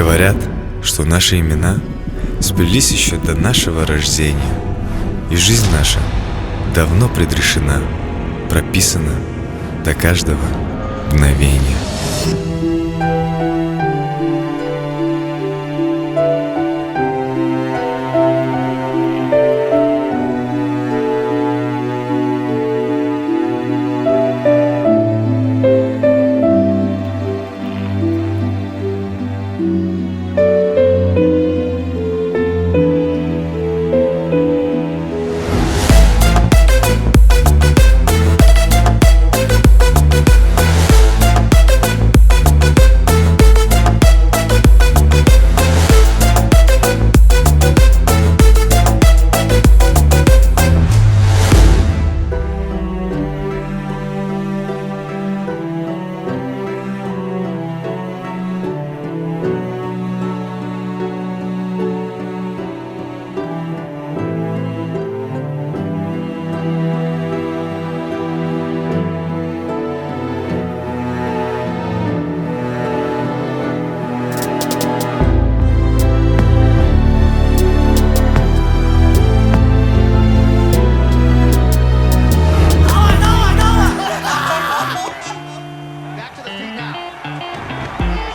Говорят, что наши имена сплелись еще до нашего рождения, и жизнь наша давно предрешена, прописана до каждого мгновения.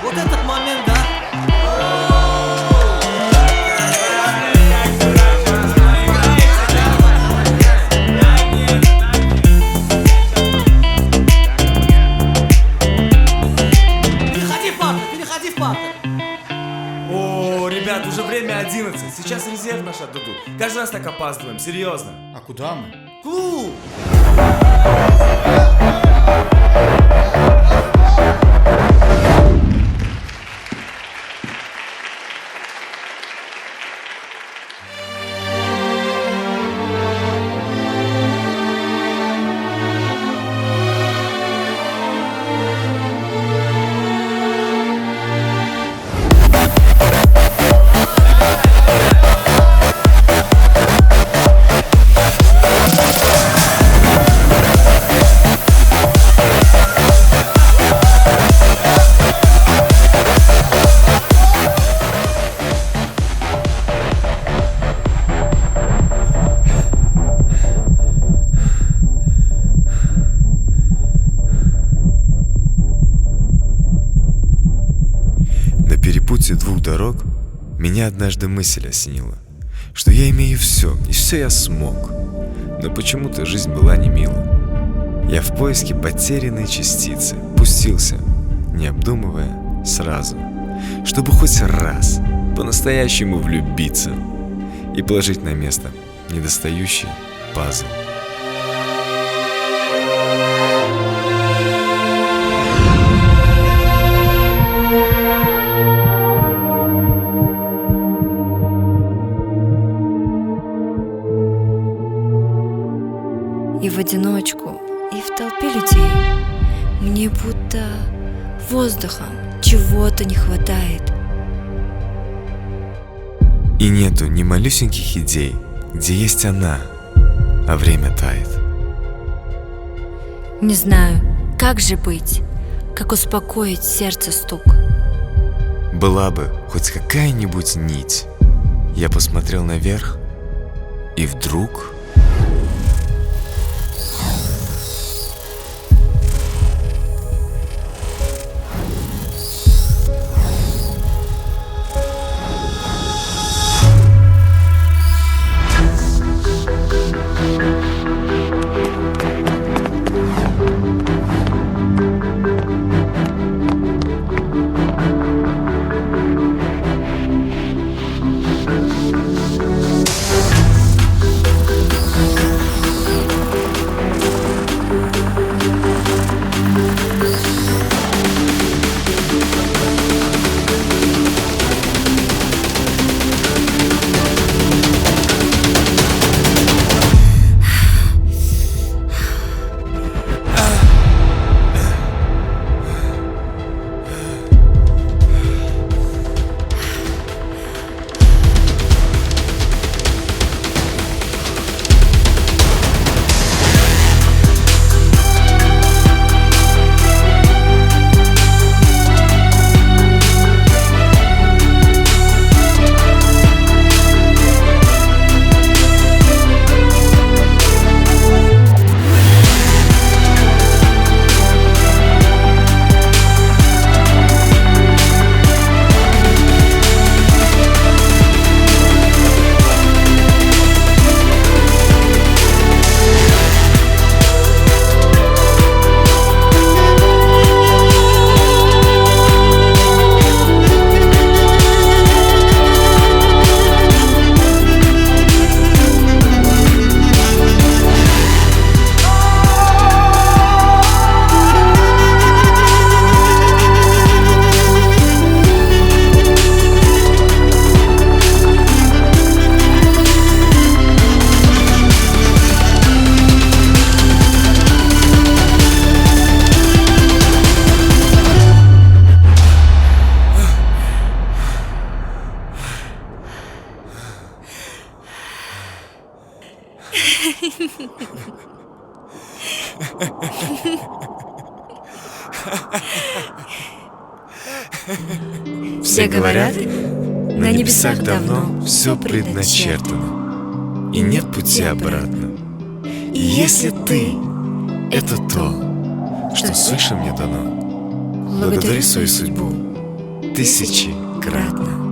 Вот этот момент, да? Переходи в партер. О, ребят, уже время 11. Сейчас резерв наш отдадут. Каждый раз так опаздываем, серьезно. А куда мы? Клуб! На перепутье двух дорог меня однажды мысль осенила, что я имею все, и все я смог. Но почему-то жизнь была не мила. Я в поиске потерянной частицы пустился, не обдумывая сразу, чтобы хоть раз по-настоящему влюбиться и положить на место недостающий пазл. И в одиночку, и в толпе людей мне будто воздухом чего-то не хватает. И нету ни малюсеньких идей, где есть она, а время тает. Не знаю, как же быть, как успокоить сердце стук. Была бы хоть какая-нибудь нить. Я посмотрел наверх, и вдруг... Все говорят, на небесах давно все предначертано, и нет пути обратно. И если ты — это то, что свыше мне дано, благодари свою судьбу тысячекратно.